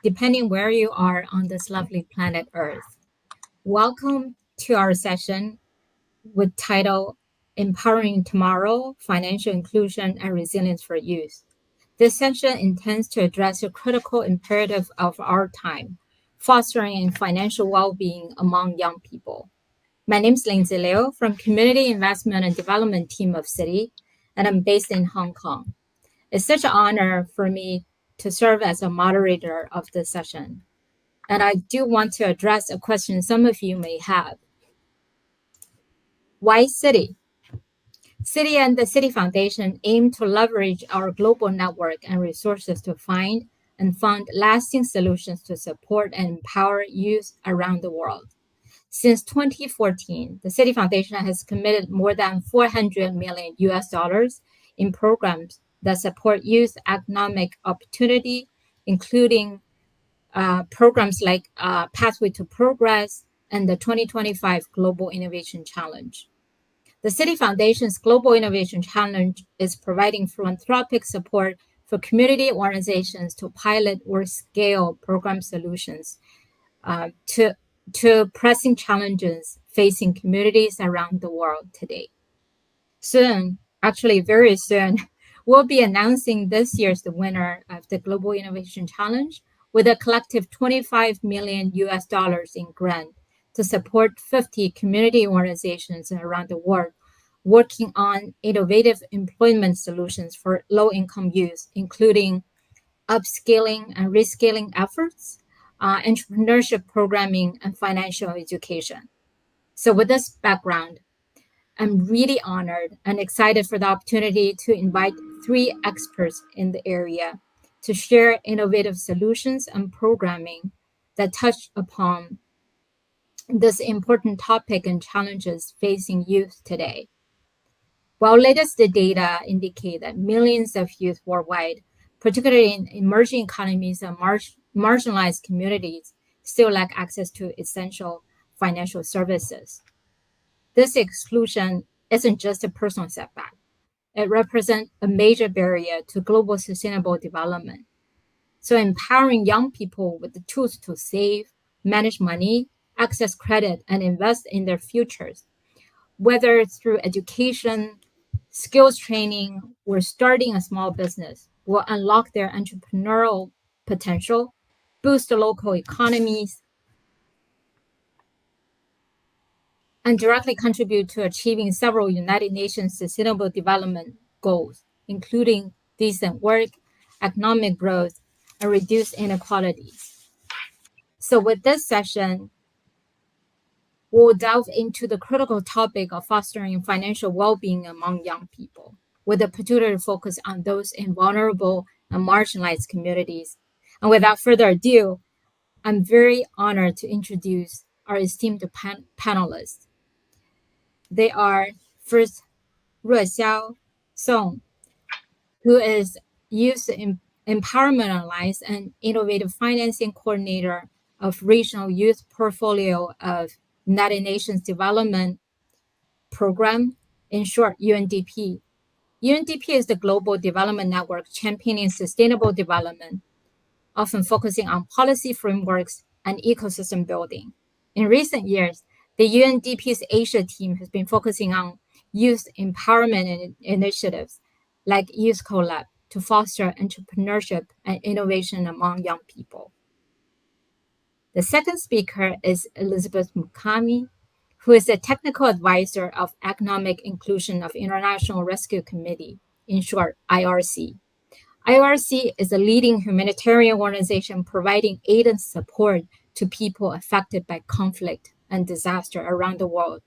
depending where you are on this lovely planet Earth. Welcome to our session with title Empowering Tomorrow, Financial Inclusion and Resilience for Youth. This session intends to address a critical imperative of our time, fostering financial well-being among young people. My name is Lindsay Liu from Community Investment and Development Team of Citi, and I'm based in Hong Kong. It's such an honor for me to serve as a moderator of this session. And I do want to address a question some of you may have. Why Citi? Citi and the Citi Foundation aim to leverage our global network and resources to find and fund lasting solutions to support and empower youth around the world. Since 2014, the Citi Foundation has committed more than 400 million US dollars in programs that support youth economic opportunity, including programs like Pathway to Progress and the 2025 Global Innovation Challenge. The Citi Foundation's Global Innovation Challenge is providing philanthropic support for community organizations to pilot or scale program solutions to pressing challenges facing communities around the world today. Soon, actually very soon, we'll be announcing this year's the winner of the Global Innovation Challenge with a collective 25 million US dollars in grant to support 50 community organizations around the world working on innovative employment solutions for low-income youth, including upskilling and reskilling efforts, entrepreneurship programming, and financial education. So with this background, I'm really honored and excited for the opportunity to invite 3 experts in the area to share innovative solutions and programming that touch upon this important topic and challenges facing youth today. While latest data indicate that millions of youth worldwide, particularly in emerging economies and marginalized communities, still lack access to essential financial services. This exclusion isn't just a personal setback. It represents a major barrier to global sustainable development. So empowering young people with the tools to save, manage money, access credit, and invest in their futures, whether it's through education, skills training, or starting a small business, will unlock their entrepreneurial potential, boost the local economies, and directly contribute to achieving several United Nations Sustainable Development Goals, including decent work, economic growth, and reduced inequalities. So with this session, we'll delve into the critical topic of fostering financial well-being among young people, with a particular focus on those in vulnerable and marginalized communities. And without further ado, I'm very honored to introduce our esteemed panelists. They are first Ruoxiao Song, who is Youth Empowerment Alliance and Innovative Financing Coordinator of Regional Youth Portfolio of United Nations Development Program, in short, UNDP. UNDP is the global development network championing sustainable development, often focusing on policy frameworks and ecosystem building. In recent years, the UNDP's Asia team has been focusing on youth empowerment initiatives like Youth Collab to foster entrepreneurship and innovation among young people. The second speaker is Elizabeth Mukami, who is a technical advisor of Economic Inclusion of International Rescue Committee, in short, IRC. IRC is a leading humanitarian organization providing aid and support to people affected by conflict and disaster around the world,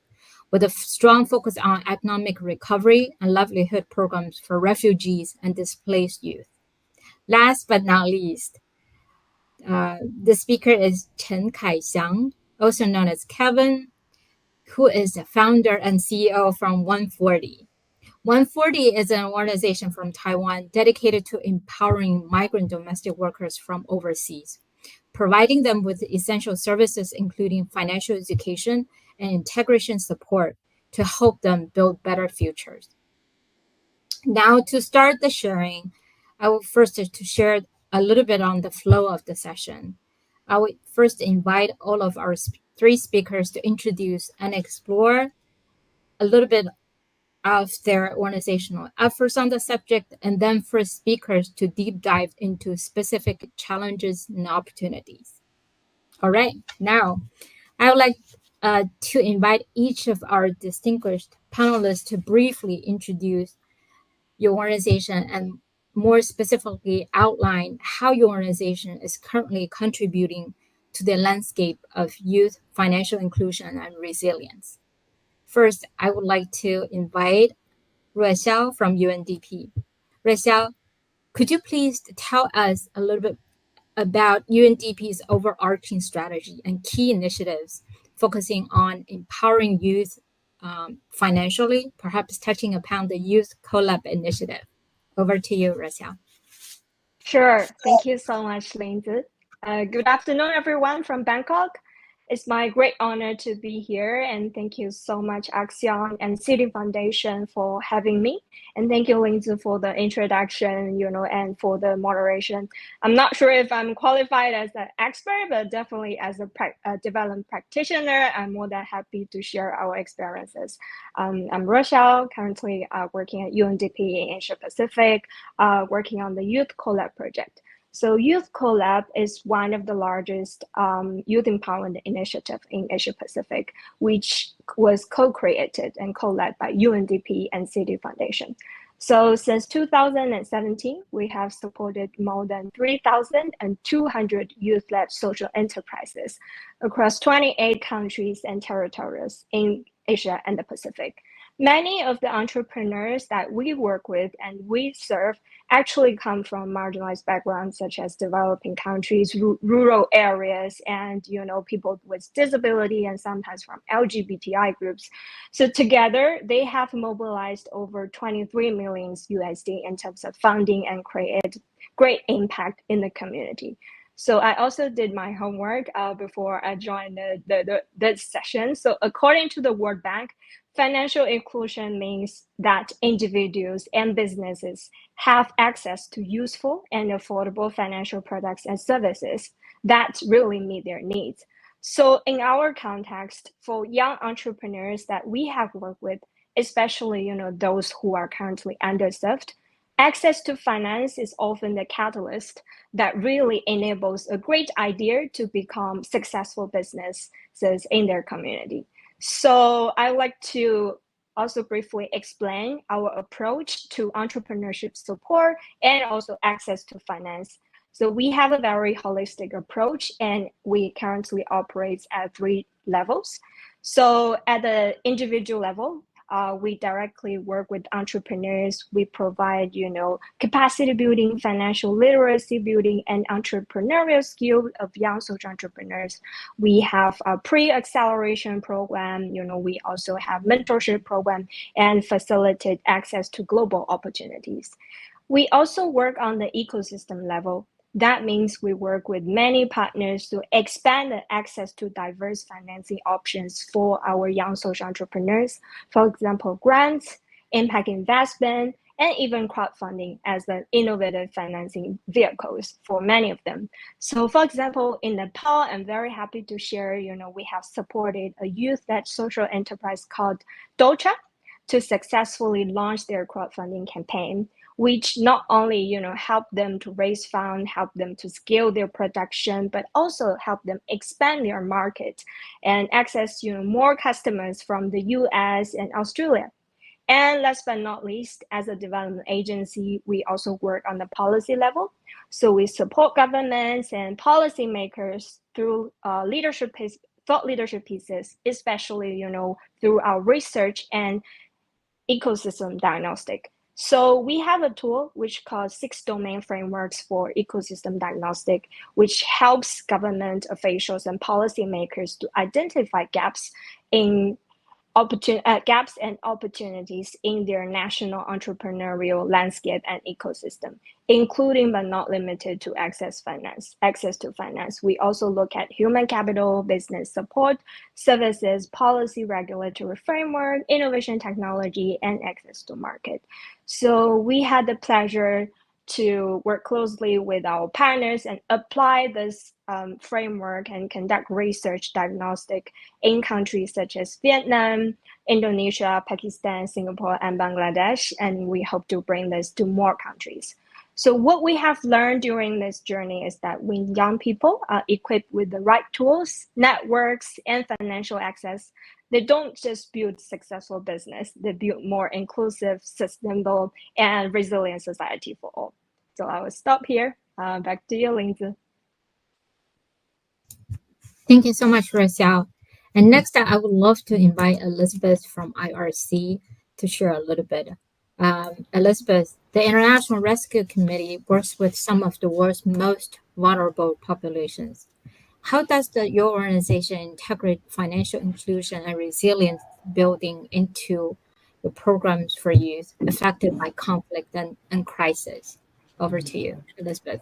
with a strong focus on economic recovery and livelihood programs for refugees and displaced youth. Last but not least, the speaker is Chen Kaixiang, also known as Kevin, who is the founder and CEO from 140. 140 is an organization from Taiwan dedicated to empowering migrant domestic workers from overseas, providing them with essential services, including financial education and integration support to help them build better futures. Now, to start the sharing, I will first to share a little bit on the flow of the session. I would first invite all of our three speakers to introduce and explore a little bit of their organizational efforts on the subject, and then for speakers to deep dive into specific challenges and opportunities. All right, now I would like to invite each of our distinguished panelists to briefly introduce your organization and more specifically outline how your organization is currently contributing to the landscape of youth financial inclusion and resilience. First, I would like to invite Ruixiao from UNDP. Ruixiao, could you please tell us a little bit about UNDP's overarching strategy and key initiatives focusing on empowering youth financially, perhaps touching upon the Youth Collab initiative? Over to you, Ruixiao. Sure. Thank you so much, Lindsay. Good afternoon, everyone from Bangkok. It's my great honor to be here, and thank you so much, Axion and City Foundation for having me. And thank you, Lindsay, for the introduction, and for the moderation. I'm not sure if I'm qualified as an expert, but definitely as a development practitioner, I'm more than happy to share our experiences. I'm Rochelle, currently working at UNDP in Asia Pacific, working on the Youth Collab project. So Youth Collab is one of the largest youth empowerment initiative in Asia Pacific, which was co-created and co-led by UNDP and City Foundation. So since 2017, we have supported more than 3,200 youth-led social enterprises across 28 countries and territories in Asia and the Pacific. Many of the entrepreneurs that we work with and we serve actually come from marginalized backgrounds, such as developing countries, rural areas, and people with disability, and sometimes from LGBTI groups. So together, they have mobilized over 23 million USD in terms of funding and created great impact in the community. So I also did my homework before I joined the session. So according to the World Bank, financial inclusion means that individuals and businesses have access to useful and affordable financial products and services that really meet their needs. So in our context, for young entrepreneurs that we have worked with, especially those who are currently underserved, access to finance is often the catalyst that really enables a great idea to become successful businesses in their community. So I like to also briefly explain our approach to entrepreneurship support and also access to finance. So we have a very holistic approach, and we currently operate at 3 levels. So at the individual level, we directly work with entrepreneurs. We provide, capacity building, financial literacy building, and entrepreneurial skill of young social entrepreneurs. We have a pre-acceleration program. We also have mentorship program and facilitate access to global opportunities. We also work on the ecosystem level. That means we work with many partners to expand the access to diverse financing options for our young social entrepreneurs. For example, grants, impact investment, and even crowdfunding as the innovative financing vehicles for many of them. So for example, in Nepal, I'm very happy to share, we have supported a youth-led social enterprise called Docha to successfully launch their crowdfunding campaign, which not only help them to raise funds, help them to scale their production, but also help them expand their market and access more customers from the US and Australia. And last but not least, as a development agency, we also work on the policy level. So we support governments and policymakers through thought leadership pieces, especially through our research and ecosystem diagnostic. So we have a tool which calls 6 domain frameworks for ecosystem diagnostic, which helps government officials and policymakers to identify gaps and opportunities in their national entrepreneurial landscape and ecosystem, including but not limited to access to finance. We also look at human capital, business support, services, policy, regulatory framework, innovation technology, and access to market. So we had the pleasure to work closely with our partners and apply this framework and conduct research diagnostic in countries such as Vietnam, Indonesia, Pakistan, Singapore, and Bangladesh. And we hope to bring this to more countries. So what we have learned during this journey is that when young people are equipped with the right tools, networks, and financial access, they don't just build successful business, they build more inclusive, sustainable, and resilient society for all. So I will stop here. Back to you, Lindsay. Thank you so much, Rochelle. And next, I would love to invite Elizabeth from IRC to share a little bit. Elizabeth, the International Rescue Committee works with some of the world's most vulnerable populations. How does your organization integrate financial inclusion and resilience building into the programs for youth affected by conflict and crisis? Over to you, Elizabeth.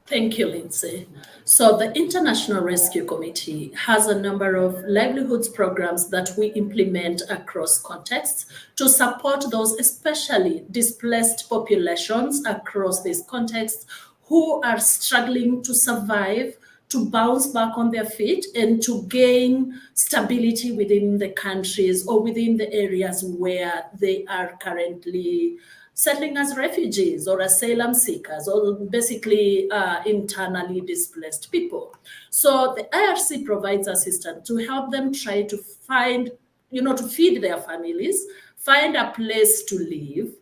Thank you, Lindsay. So the International Rescue Committee has a number of livelihoods programs that we implement across contexts to support those especially displaced populations across these contexts who are struggling to survive, to bounce back on their feet, and to gain stability within the countries or within the areas where they are currently settling as refugees or asylum seekers or basically internally displaced people. So the IRC provides assistance to help them try to find, to feed their families, find a place to live,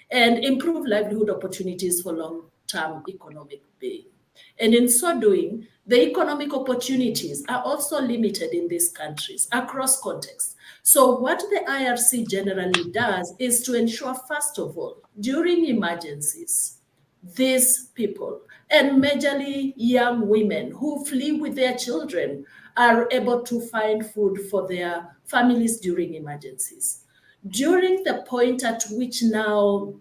and improve livelihood opportunities for long-term economic being. And in so doing, the economic opportunities are also limited in these countries across contexts. So what the IRC generally does is to ensure, first of all, during emergencies, these people, and majorly young women who flee with their children, are able to find food for their families during emergencies. During the point at which now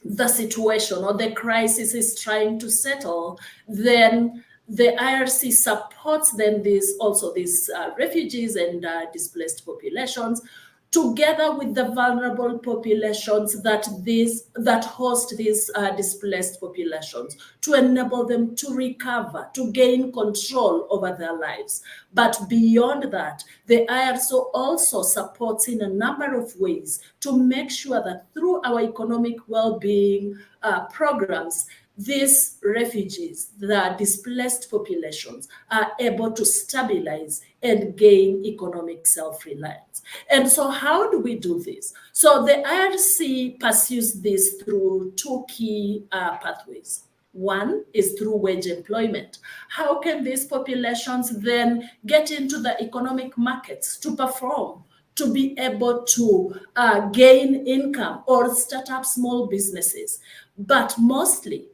the situation or the crisis is trying to settle, then the IRC supports then these refugees and displaced populations, together with the vulnerable populations that host these displaced populations, to enable them to recover, to gain control over their lives. But beyond that, the IRSO also supports in a number of ways to make sure that through our economic well-being programs, these refugees, the displaced populations, are able to stabilize and gain economic self-reliance. And so how do we do this? So the IRC pursues this through two key pathways. One is through wage employment. How can these populations then get into the economic markets to perform, to be able to gain income or start up small businesses? But mostly,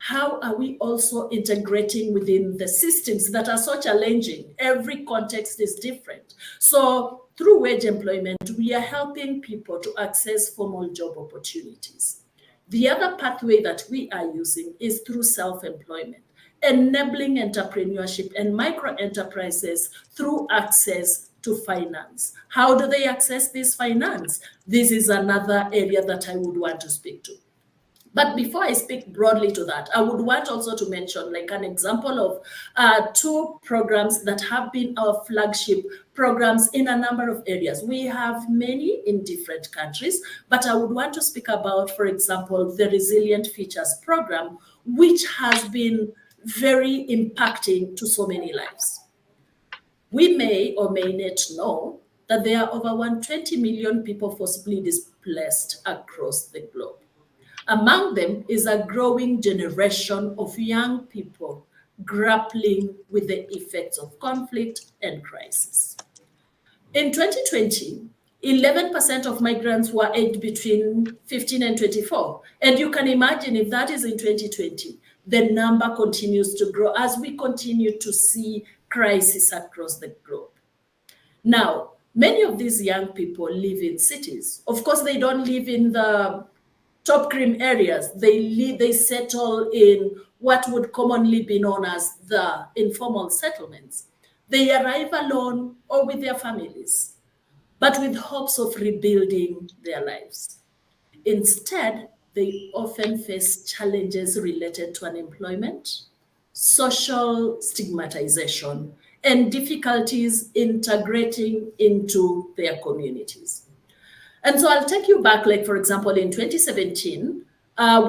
how are we also integrating within the systems that are so challenging? Every context is different. So through wage employment, we are helping people to access formal job opportunities. The other pathway that we are using is through self-employment, enabling entrepreneurship and micro enterprises through access to finance. How do they access this finance? This is another area that I would want to speak to. But before I speak broadly to that, I would want also to mention like an example of two programs that have been our flagship programs in a number of areas. We have many in different countries, but I would want to speak about, for example, the Resilient Futures program, which has been very impacting to so many lives. We may or may not know that there are over 120 million people forcibly displaced across the globe. Among them is a growing generation of young people grappling with the effects of conflict and crisis. In 2020, 11% of migrants were aged between 15 and 24. And you can imagine if that is in 2020, the number continues to grow as we continue to see crisis across the globe. Now, many of these young people live in cities. Of course, they don't live in the top cream areas. They settle in what would commonly be known as the informal settlements. They arrive alone or with their families, but with hopes of rebuilding their lives. Instead, they often face challenges related to unemployment, social stigmatization, and difficulties integrating into their communities. And so I'll take you back, like, for example, in 2017,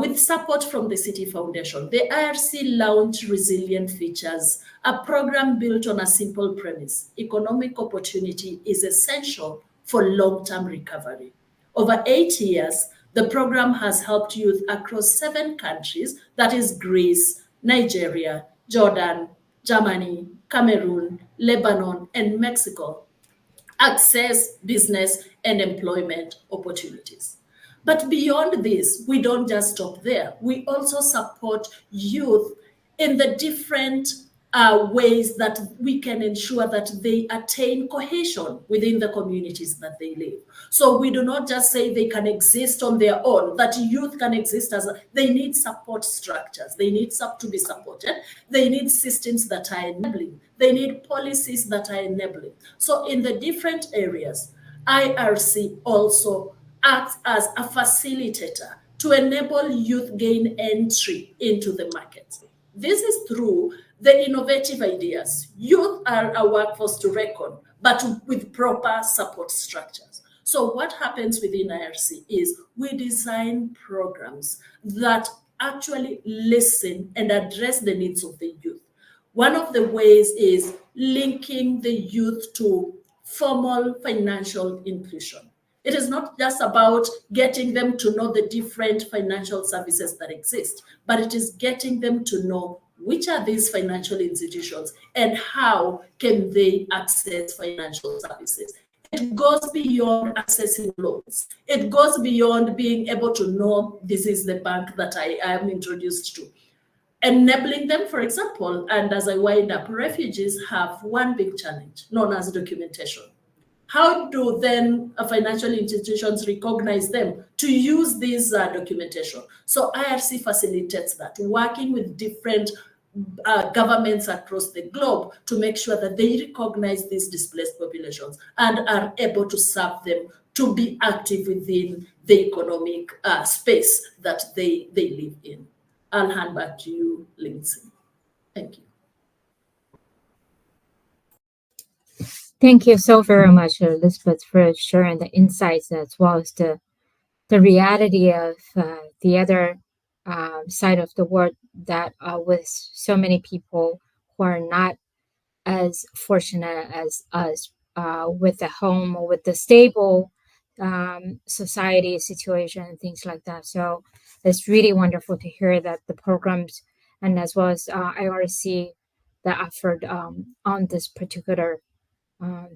with support from the City Foundation, the IRC launched Resilient Features, a program built on a simple premise: economic opportunity is essential for long-term recovery. Over 8 years, the program has helped youth across 7 countries, that is Greece, Nigeria, Jordan, Germany, Cameroon, Lebanon, and Mexico, access business and employment opportunities. But beyond this, we don't just stop there. We also support youth in the different ways that we can ensure that they attain cohesion within the communities that they live. So we do not just say they can exist on their own, that youth can exist they need support structures. They need to be supported. They need systems that are enabling. They need policies that are enabling. So in the different areas, IRC also acts as a facilitator to enable youth gain entry into the market. This is through the innovative ideas. Youth are a workforce to reckon, but with proper support structures. So what happens within IRC is we design programs that actually listen and address the needs of the youth. One of the ways is linking the youth to formal financial inclusion. It is not just about getting them to know the different financial services that exist, but it is getting them to know which are these financial institutions and how can they access financial services. It goes beyond accessing loans. It goes beyond being able to know this is the bank that I am introduced to. Enabling them, for example, and as I wind up, refugees have one big challenge known as documentation. How do then financial institutions recognize them to use this documentation? So IRC facilitates that, working with different governments across the globe to make sure that they recognize these displaced populations and are able to serve them to be active within the economic space that they live in. I'll hand back to you, Lindsay. Thank you. Thank you so very much, Elizabeth, for sharing the insights as well as the reality of the other side of the world, that with so many people who are not as fortunate as us with a home or with the stable society situation and things like that. So it's really wonderful to hear that the programs and as well as IRC, the effort on this particular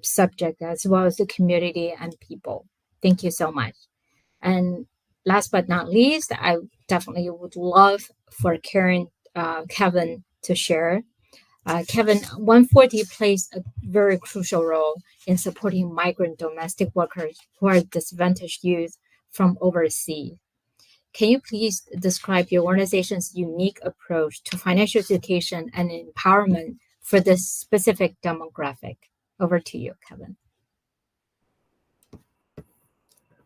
subject, as well as the community and people. Thank you so much. And last but not least, I definitely would love for Kevin to share. Kevin, 140 plays a very crucial role in supporting migrant domestic workers who are disadvantaged youth from overseas. Can you please describe your organization's unique approach to financial education and empowerment for this specific demographic? Over to you, Kevin.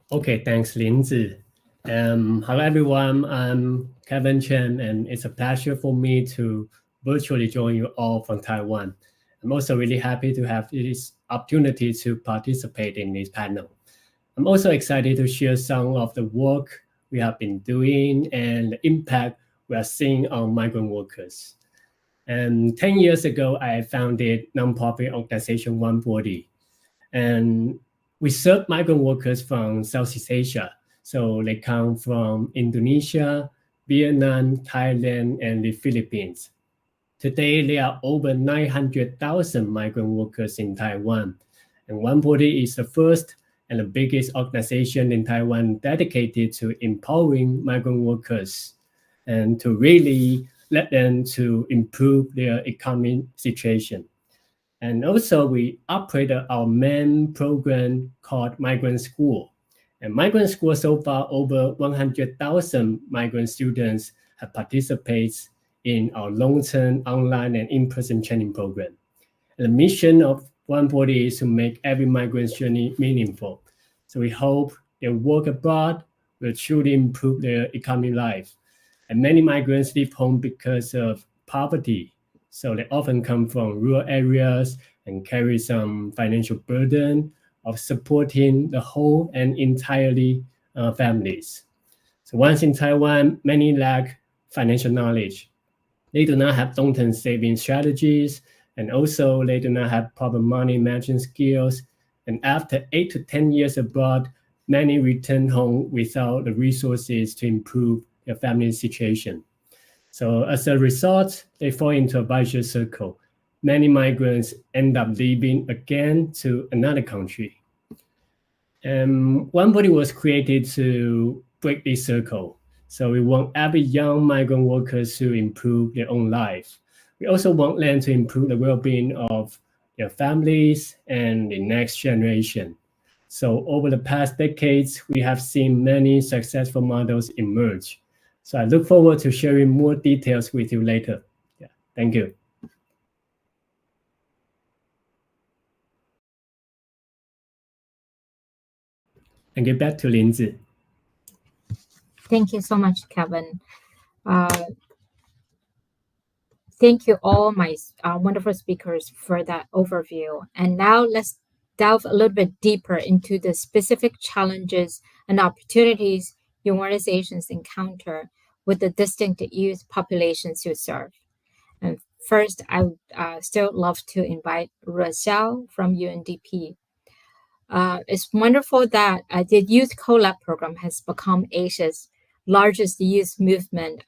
Okay, thanks, Lindsay. Hello, everyone. I'm Kevin Chen, and it's a pleasure for me to virtually join you all from Taiwan. I'm also really happy to have this opportunity to participate in this panel. I'm also excited to share some of the work we have been doing and the impact we are seeing on migrant workers. And 10 years ago, I founded nonprofit organization 140. And we serve migrant workers from Southeast Asia. So they come from Indonesia, Vietnam, Thailand, and the Philippines. Today, there are over 900,000 migrant workers in Taiwan. And 140 is the first and the biggest organization in Taiwan dedicated to empowering migrant workers and to really let them to improve their economic situation. And also we operated our main program called Migrant School. And Migrant School, so far over 100,000 migrant students have participated in our long-term online and in-person training program. And the mission of 140 is to make every migrant journey meaningful. So we hope their work abroad will truly improve their economic life. And many migrants leave home because of poverty. So they often come from rural areas and carry some financial burden of supporting the whole and entirely families. So once in Taiwan, many lack financial knowledge. They do not have long-term saving strategies, and also they do not have proper money management skills. And after 8 to 10 years abroad, many return home without the resources to improve their family situation. So as a result, they fall into a vicious circle. Many migrants end up leaving again to another country. One body was created to break this circle. So we want every young migrant workers to improve their own life. We also want them to improve the well-being of their families and the next generation. So over the past decades, we have seen many successful models emerge. So I look forward to sharing more details with you later. Yeah, thank you. And get back to Linzi. Thank you so much, Kevin. Thank you all my wonderful speakers for that overview. And now let's delve a little bit deeper into the specific challenges and opportunities your organizations encounter with the distinct youth populations you serve. And first, I would still love to invite Rochelle from UNDP. It's wonderful that the Youth CoLab program has become Asia's largest youth movement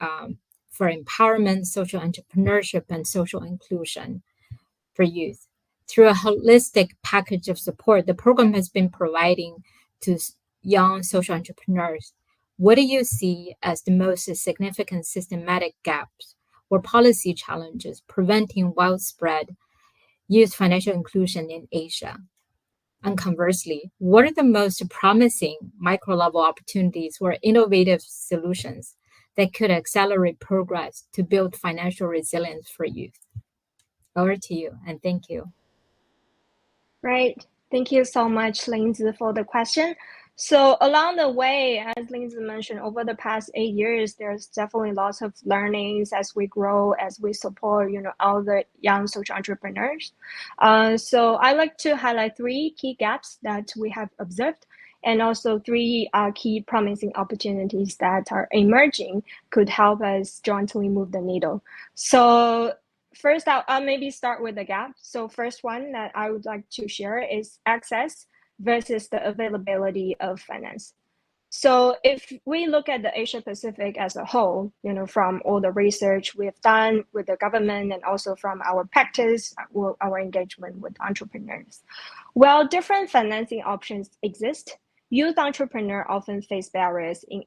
for empowerment, social entrepreneurship, and social inclusion for youth. Through a holistic package of support, the program has been providing to young social entrepreneurs. What do you see as the most significant systematic gaps or policy challenges preventing widespread youth financial inclusion in Asia? And conversely, what are the most promising micro-level opportunities or innovative solutions that could accelerate progress to build financial resilience for youth? Over to you, and thank you. Right. Thank you so much, Lindsay, for the question. So along the way, as Lindsay mentioned, over the past 8 years, there's definitely lots of learnings as we grow, as we support, all the young social entrepreneurs. So I like to highlight 3 key gaps that we have observed, and also 3 key promising opportunities that are emerging could help us jointly move the needle. So first, I'll maybe start with the gap. So first one that I would like to share is access versus the availability of finance. So if we look at the Asia Pacific as a whole, from all the research we've done with the government and also from our practice, our engagement with entrepreneurs, while different financing options exist, youth entrepreneurs often face barriers in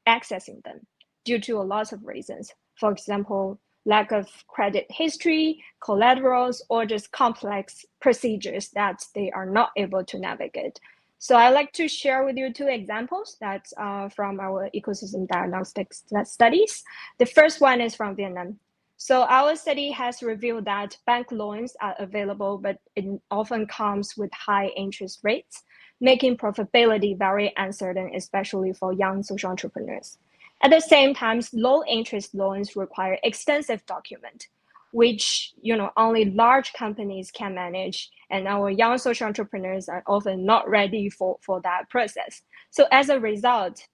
accessing them due to a lot of reasons. For example, lack of credit history, collaterals, or just complex procedures that they are not able to navigate. So I'd like to share with you 2 examples that's from our ecosystem diagnostics studies. The first one is from Vietnam. So our study has revealed that bank loans are available, but it often comes with high interest rates, making profitability very uncertain, especially for young social entrepreneurs. At the same time, low interest loans require extensive document, which only large companies can manage, and our young social entrepreneurs are often not ready for that process. So as a result,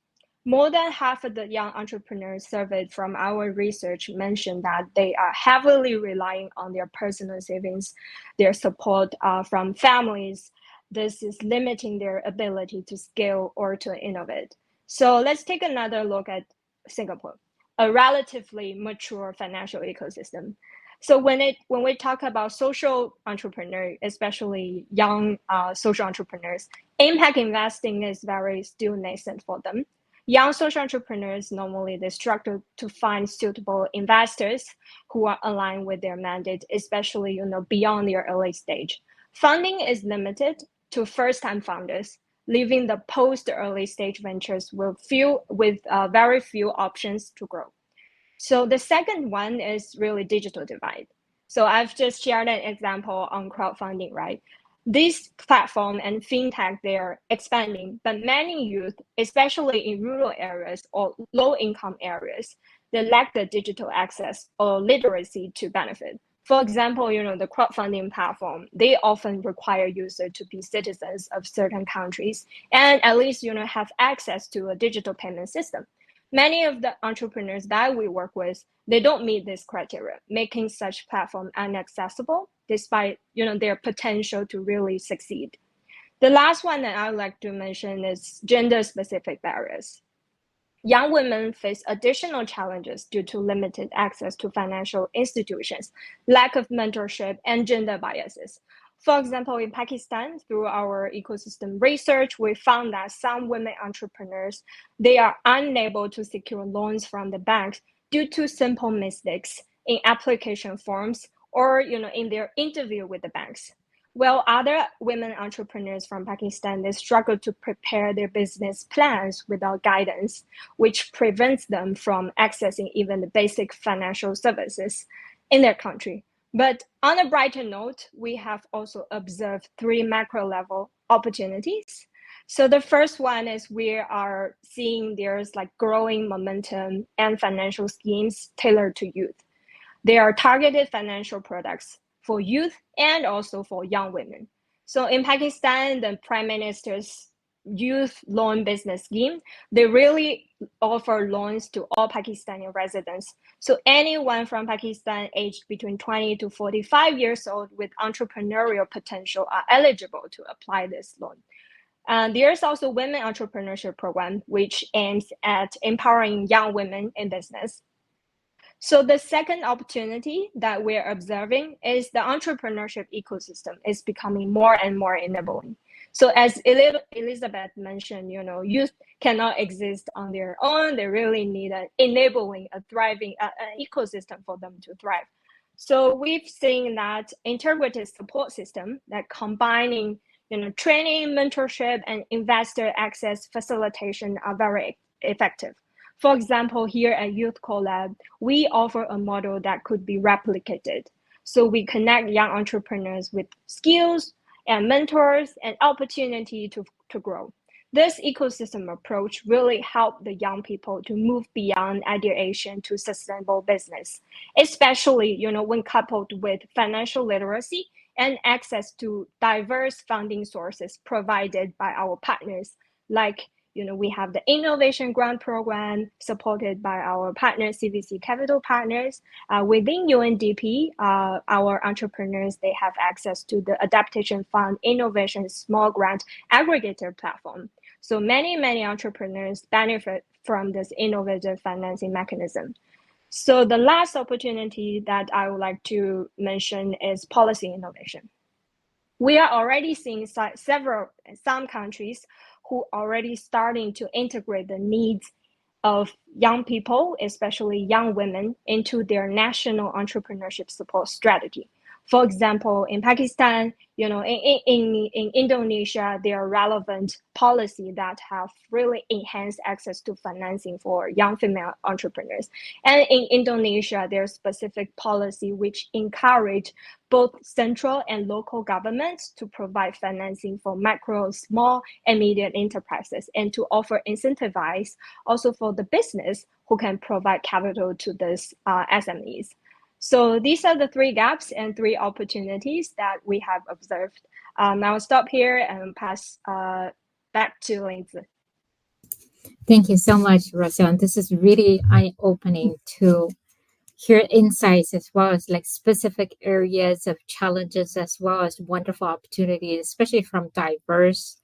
more than half of the young entrepreneurs surveyed from our research mentioned that they are heavily relying on their personal savings, their support from families. This is limiting their ability to scale or to innovate. So let's take another look at Singapore, a relatively mature financial ecosystem. So when we talk about social entrepreneurs, especially young social entrepreneurs, impact investing is very still nascent for them. Young social entrepreneurs normally they struggle to find suitable investors who are aligned with their mandate, especially beyond their early stage. Funding is limited to first-time founders, leaving the post-early stage ventures with very few options to grow. So the second one is really digital divide. So I've just shared an example on crowdfunding, right? This platform and fintech, they're expanding, but many youth, especially in rural areas or low-income areas, they lack the digital access or literacy to benefit. For example, the crowdfunding platform, they often require users to be citizens of certain countries and at least, have access to a digital payment system. Many of the entrepreneurs that we work with, they don't meet this criteria, making such platform inaccessible despite their potential to really succeed. The last one that I would like to mention is gender-specific barriers. Young women face additional challenges due to limited access to financial institutions, lack of mentorship, and gender biases. For example, in Pakistan, through our ecosystem research, we found that some women entrepreneurs, they are unable to secure loans from the banks due to simple mistakes in application forms or in their interview with the banks. While other women entrepreneurs from Pakistan, they struggle to prepare their business plans without guidance, which prevents them from accessing even the basic financial services in their country. But on a brighter note, we have also observed 3 macro level opportunities. So the first one is we are seeing there's growing momentum and financial schemes tailored to youth. They are targeted financial products for youth and also for young women. So in Pakistan, the Prime Minister's Youth Loan Business Scheme, they really offer loans to all Pakistani residents. So anyone from Pakistan aged between 20 to 45 years old with entrepreneurial potential are eligible to apply this loan. There's also Women Entrepreneurship Program, which aims at empowering young women in business. So the second opportunity that we're observing is the entrepreneurship ecosystem is becoming more and more enabling. So as Elizabeth mentioned, youth cannot exist on their own. They really need an enabling, a thriving ecosystem for them to thrive. So we've seen that integrated support system that combining, training, mentorship, and investor access facilitation are very effective. For example, here at Youth Collab, we offer a model that could be replicated. So we connect young entrepreneurs with skills and mentors and opportunity to grow. This ecosystem approach really helped the young people to move beyond ideation to sustainable business, especially when coupled with financial literacy and access to diverse funding sources provided by our partners like we have the Innovation Grant Program supported by our partner, CVC Capital Partners. Within UNDP, our entrepreneurs, they have access to the Adaptation Fund Innovation Small Grant Aggregator Platform. So many entrepreneurs benefit from this innovative financing mechanism. So the last opportunity that I would like to mention is policy innovation. We are already seeing some countries who are already starting to integrate the needs of young people, especially young women, into their national entrepreneurship support strategy. For example, in Pakistan, in Indonesia, there are relevant policies that have really enhanced access to financing for young female entrepreneurs. And in Indonesia, there's specific policy which encourage both central and local governments to provide financing for micro, small, and medium enterprises and to offer incentivize also for the business who can provide capital to these SMEs. So these are the 3 gaps and 3 opportunities that we have observed. I'll stop here and pass back to Lindsay. Thank you so much, Rosanne. This is really eye-opening to hear insights as well as specific areas of challenges as well as wonderful opportunities, especially from diverse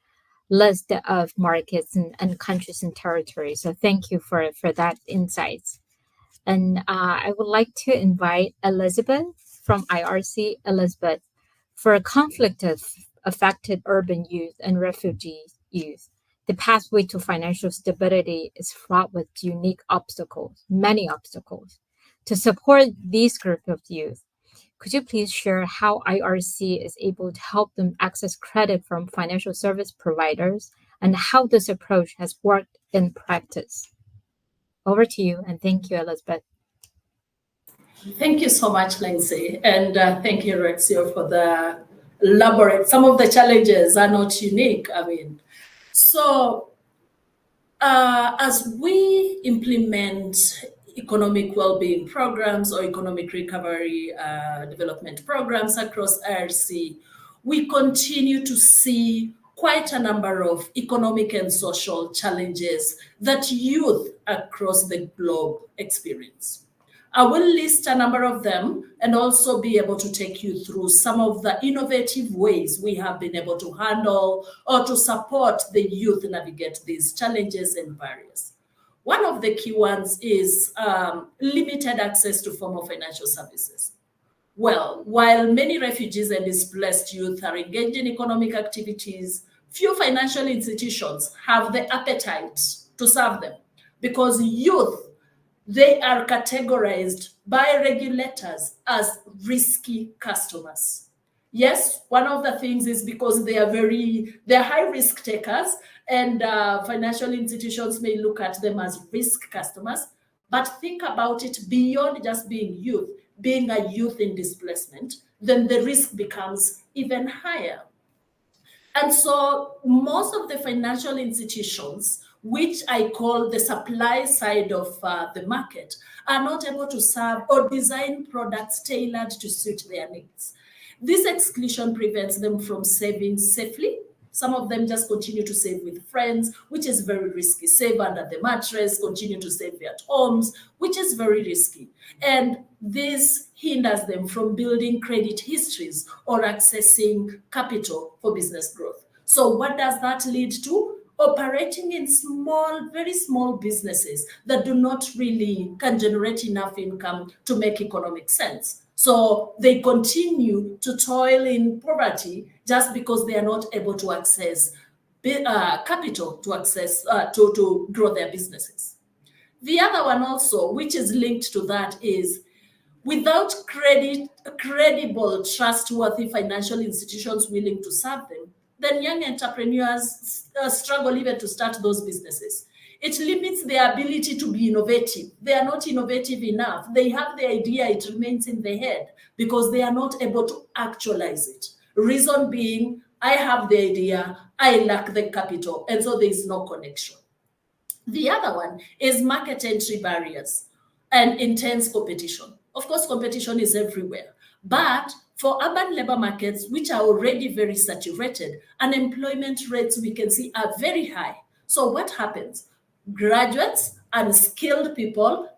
list of markets and countries and territories. So thank you for that insights. And I would like to invite Elizabeth from IRC. Elizabeth, for conflict-affected urban youth and refugee youth, the pathway to financial stability is fraught with unique obstacles, many obstacles. To support these group of youth, could you please share how IRC is able to help them access credit from financial service providers and how this approach has worked in practice? Over to you, and thank you, Elizabeth. Thank you so much, Lindsay, and thank you, Rexio, for the elaborate. Some of the challenges are not unique. So as we implement economic well-being programs or economic recovery development programs across IRC, we continue to see quite a number of economic and social challenges that youth across the globe experience. I will list a number of them and also be able to take you through some of the innovative ways we have been able to handle or to support the youth navigate these challenges and barriers. One of the key ones is limited access to formal financial services. Well, while many refugees and displaced youth are engaged in economic activities, few financial institutions have the appetite to serve them because youth, they are categorized by regulators as risky customers. Yes, one of the things is because they're high risk takers, and financial institutions may look at them as risk customers. But think about it beyond just being youth, being a youth in displacement, then the risk becomes even higher. And so most of the financial institutions, which I call the supply side of the market, are not able to serve or design products tailored to suit their needs. This exclusion prevents them from saving safely. Some of them just continue to save with friends, which is very risky. Save under the mattress, continue to save at homes, which is very risky. And this hinders them from building credit histories or accessing capital for business growth. So what does that lead to? Operating in small, very small businesses that do not really can generate enough income to make economic sense. So they continue to toil in poverty just because they are not able to access capital to grow their businesses. The other one also, which is linked to that, is without credible, trustworthy financial institutions willing to serve them, then young entrepreneurs struggle even to start those businesses. It limits their ability to be innovative. They are not innovative enough. They have the idea, it remains in their head because they are not able to actualize it. Reason being, I have the idea, I lack the capital, and so there is no connection. The other one is market entry barriers and intense competition. Of course, competition is everywhere, but for urban labor markets, which are already very saturated, unemployment rates we can see are very high. So what happens? Graduates and skilled people,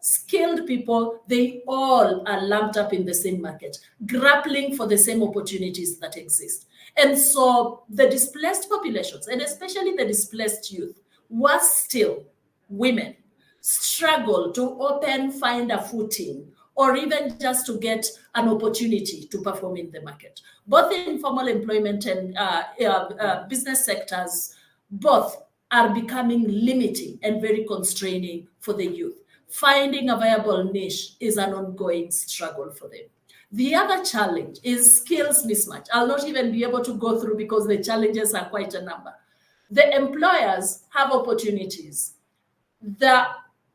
they all are lumped up in the same market, grappling for the same opportunities that exist. And so the displaced populations, and especially the displaced youth, worse still, women, struggle to find a footing, or even just to get an opportunity to perform in the market. Both informal employment and business sectors, both are becoming limiting and very constraining for the youth. Finding a viable niche is an ongoing struggle for them. The other challenge is skills mismatch. I'll not even be able to go through because the challenges are quite a number. The employers have opportunities. The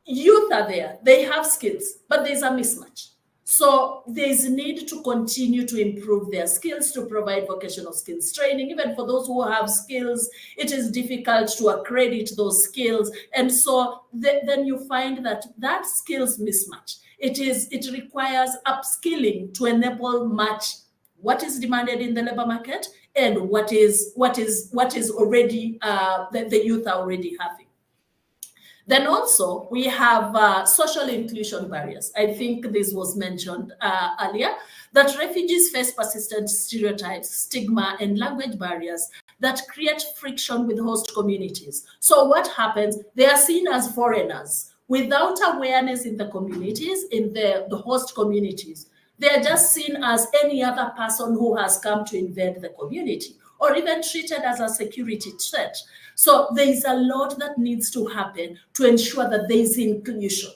youth are there, they have skills, but there's a mismatch. So there's need to continue to improve their skills, to provide vocational skills training. Even for those who have skills, it is difficult to accredit those skills. And so then you find that skills mismatch. It requires upskilling to enable match what is demanded in the labor market and what is already the youth are already having. Then also we have social inclusion barriers. I think this was mentioned earlier, that refugees face persistent stereotypes, stigma, and language barriers that create friction with host communities. So what happens? They are seen as foreigners without awareness in the communities, in the host communities. They are just seen as any other person who has come to invade the community, or even treated as a security threat. So there is a lot that needs to happen to ensure that there is inclusion.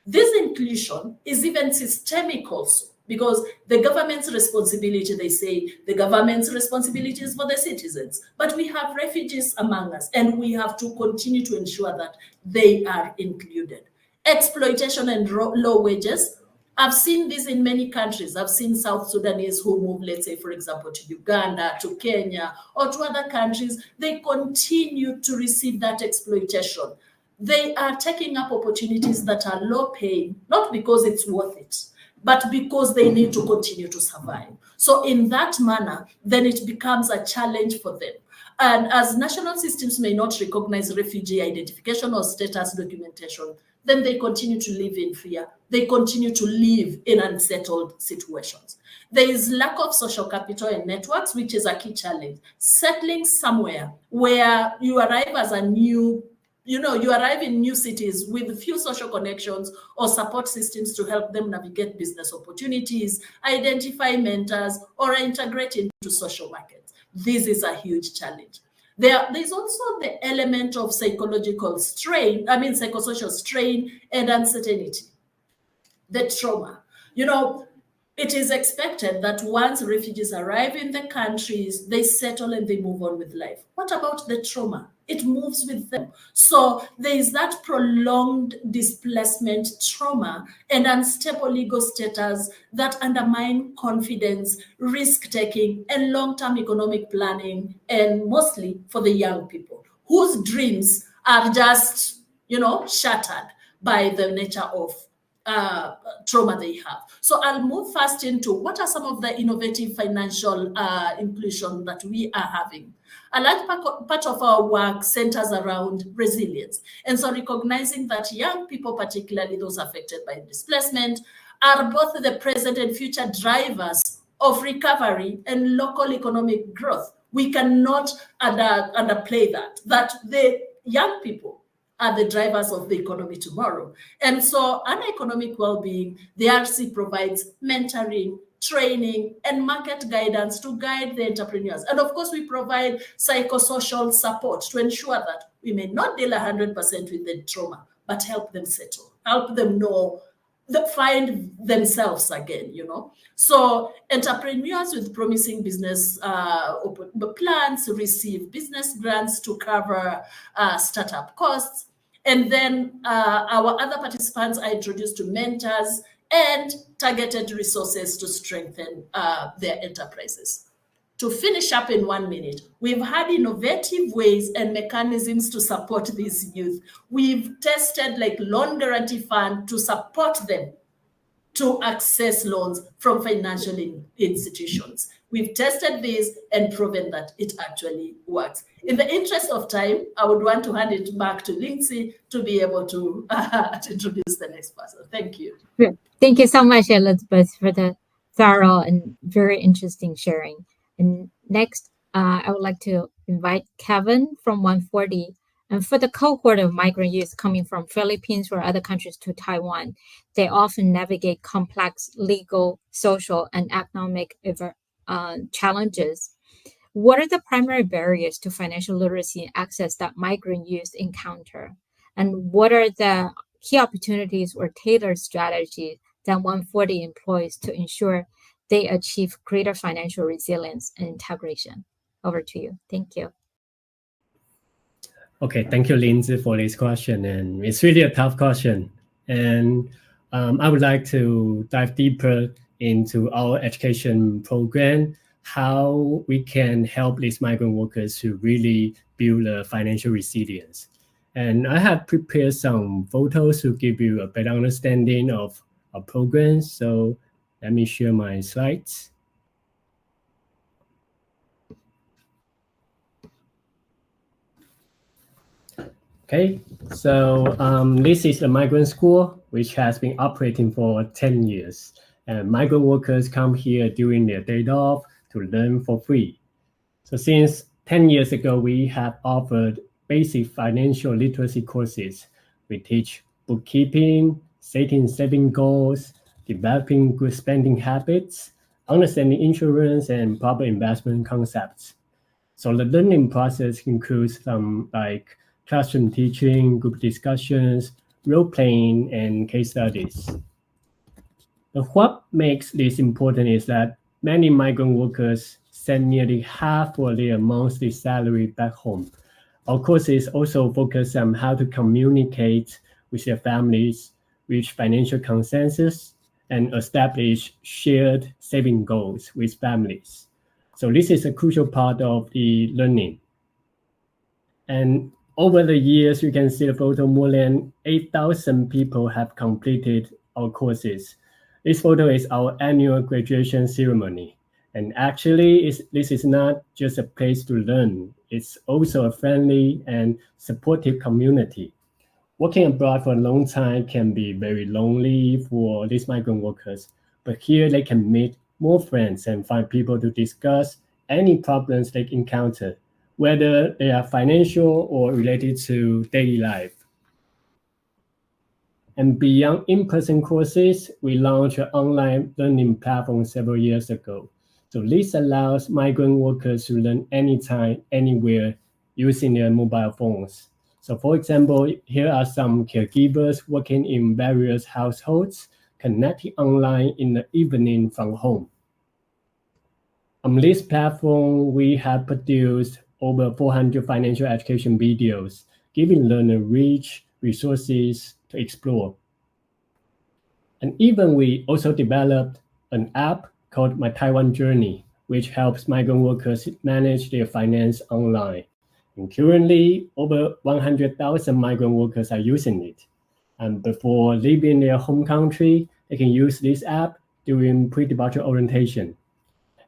This inclusion is even systemic also, because the government's responsibility, they say, the government's responsibility is for the citizens. But we have refugees among us, and we have to continue to ensure that they are included. Exploitation and low wages I've seen this in many countries. I've seen South Sudanese who move, let's say, for example, to Uganda, to Kenya, or to other countries. They continue to receive that exploitation. They are taking up opportunities that are low paying, not because it's worth it, but because they need to continue to survive. So in that manner, then it becomes a challenge for them. And as national systems may not recognize refugee identification or status documentation, then they continue to live in fear. They continue to live in unsettled situations. There is lack of social capital and networks, which is a key challenge. Settling somewhere where you arrive as a new, you arrive in new cities with few social connections or support systems to help them navigate business opportunities, identify mentors, or integrate into social markets. This is a huge challenge. There's also the element of psychological strain, psychosocial strain and uncertainty, the trauma. It is expected that once refugees arrive in the countries, they settle and they move on with life. What about the trauma? It moves with them. So there is that prolonged displacement trauma and unstable legal status that undermine confidence, risk-taking, and long-term economic planning, and mostly for the young people whose dreams are just, shattered by the nature of trauma they have. So I'll move fast into what are some of the innovative financial inclusion that we are having. A large part of our work centers around resilience. And so recognizing that young people, particularly those affected by displacement, are both the present and future drivers of recovery and local economic growth. We cannot underplay that the young people are the drivers of the economy tomorrow. And so under economic well-being, the RC provides mentoring, training, and market guidance to guide the entrepreneurs. And of course, we provide psychosocial support to ensure that we may not deal 100% with the trauma, but help them settle, help them know, find themselves again, So entrepreneurs with promising business plans receive business grants to cover startup costs. And then our other participants are introduced to mentors and targeted resources to strengthen their enterprises. To finish up in 1 minute, we've had innovative ways and mechanisms to support these youth. We've tested loan guarantee fund to support them to access loans from financial institutions. We've tested this and proven that it actually works. In the interest of time, I would want to hand it back to Lindsay to be able to introduce the next person. Thank you. Thank you so much, Elizabeth, for the thorough and very interesting sharing. And next, I would like to invite Kevin from 140. And for the cohort of migrant youth coming from Philippines or other countries to Taiwan, they often navigate complex legal, social, and economic challenges. What are the primary barriers to financial literacy and access that migrant youth encounter? And what are the key opportunities or tailored strategies that 140 employs to ensure they achieve greater financial resilience and integration? Over to you. Thank you. Okay, thank you, Lindsay, for this question. And it's really a tough question. And I would like to dive deeper into our education program, how we can help these migrant workers to really build a financial resilience. And I have prepared some photos to give you a better understanding of our program. So let me share my slides. Okay, so this is a migrant school, which has been operating for 10 years. And migrant workers come here during their day off to learn for free. So since 10 years ago, we have offered basic financial literacy courses. We teach bookkeeping, setting saving goals, developing good spending habits, understanding insurance and proper investment concepts. So the learning process includes some classroom teaching, group discussions, role-playing, and case studies. But what makes this important is that many migrant workers send nearly half of their monthly salary back home. Our courses also focus on how to communicate with their families, reach financial consensus, and establish shared saving goals with families. So this is a crucial part of the learning. And over the years, you can see the photo, more than 8,000 people have completed our courses. This photo is our annual graduation ceremony. And actually, this is not just a place to learn. It's also a friendly and supportive community. Working abroad for a long time can be very lonely for these migrant workers, but here they can meet more friends and find people to discuss any problems they encounter, whether they are financial or related to daily life. And beyond in-person courses, we launched an online learning platform several years ago. So this allows migrant workers to learn anytime, anywhere, using their mobile phones. So for example, here are some caregivers working in various households, connecting online in the evening from home. On this platform, we have produced over 400 financial education videos, giving learners rich resources to explore. And even we also developed an app called My Taiwan Journey, which helps migrant workers manage their finance online. And currently, over 100,000 migrant workers are using it. And before leaving their home country, they can use this app during pre-departure orientation.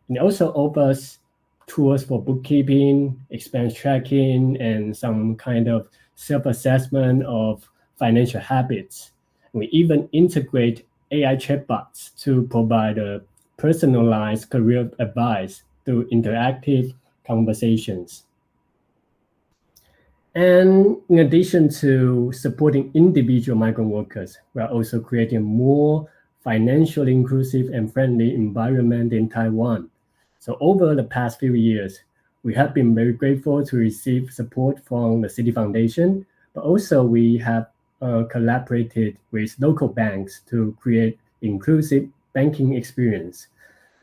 And it also offers tools for bookkeeping, expense tracking, and some kind of self-assessment of financial habits. We even integrate AI chatbots to provide a personalized career advice through interactive conversations. And in addition to supporting individual migrant workers, we are also creating a more financially inclusive and friendly environment in Taiwan. So over the past few years, we have been very grateful to receive support from the City Foundation, but also we have collaborated with local banks to create inclusive banking experience.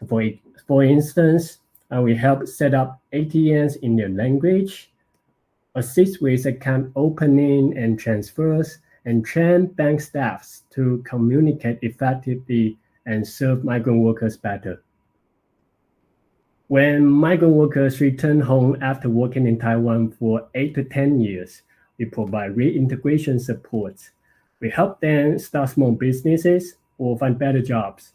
For instance, we help set up ATMs in their language, assist with account opening and transfers, and train bank staffs to communicate effectively and serve migrant workers better. When migrant workers return home after working in Taiwan for 8 to 10 years, we provide reintegration support. We help them start small businesses or find better jobs.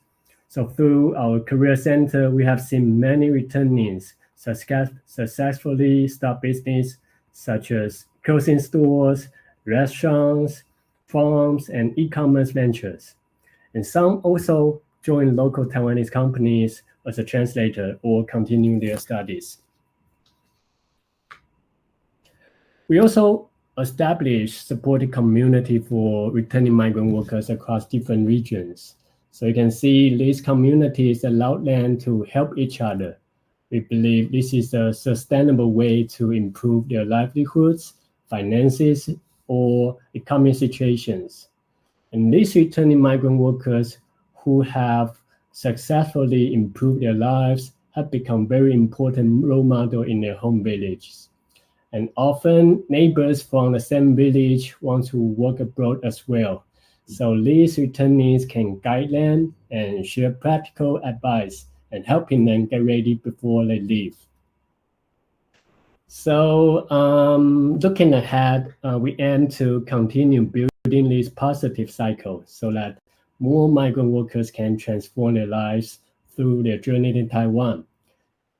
So through our career center, we have seen many returnees successfully start business such as clothing stores, restaurants, farms, and e-commerce ventures. And some also join local Taiwanese companies as a translator or continue their studies. We also established supportive community for returning migrant workers across different regions. So you can see these communities allow them to help each other. We believe this is a sustainable way to improve their livelihoods, finances, or economic situations. And these returning migrant workers who have successfully improved their lives have become very important role models in their home villages. And often neighbors from the same village want to work abroad as well. So these returnees can guide them and share practical advice and helping them get ready before they leave. So looking ahead, we aim to continue building this positive cycle so that more migrant workers can transform their lives through their journey in Taiwan.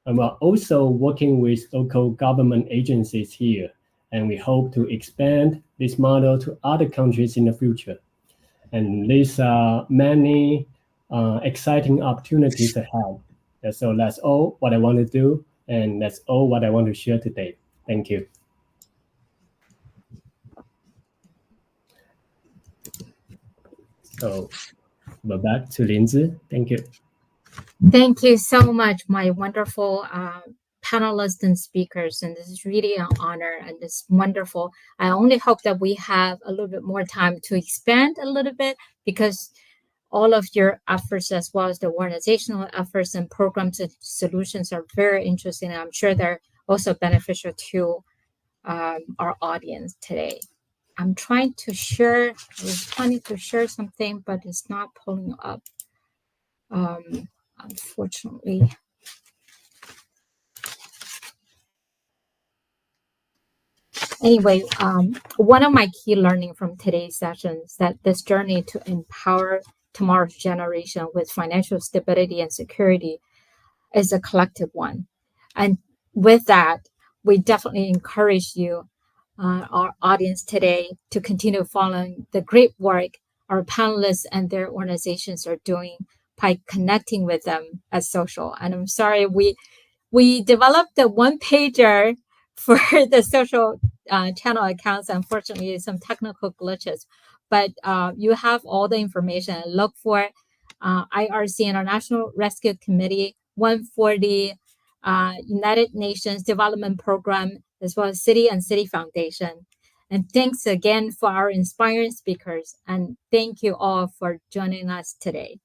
And we're also working with local government agencies here, and we hope to expand this model to other countries in the future. And these are many exciting opportunities ahead. So that's all what I want to do, and that's all what I want to share today. Thank you. So we're back to Linzi. Thank you. Thank you so much, my wonderful panelists and speakers. And this is really an honor and it's wonderful. I only hope that we have a little bit more time to expand a little bit because all of your efforts as well as the organizational efforts and programs and solutions are very interesting. And I'm sure they're also beneficial to our audience today. I'm trying to share, I was trying to share something, but it's not pulling up. Unfortunately. Anyway, one of my key learning from today's session is that this journey to empower tomorrow's generation with financial stability and security is a collective one. And with that, we definitely encourage you, our audience today, to continue following the great work our panelists and their organizations are doing by connecting with them as social. And I'm sorry, we developed the one pager for the social channel accounts. Unfortunately, some technical glitches, but you have all the information. Look for IRC, International Rescue Committee, one for the United Nations Development Program, as well as City and City Foundation. And thanks again for our inspiring speakers. And thank you all for joining us today.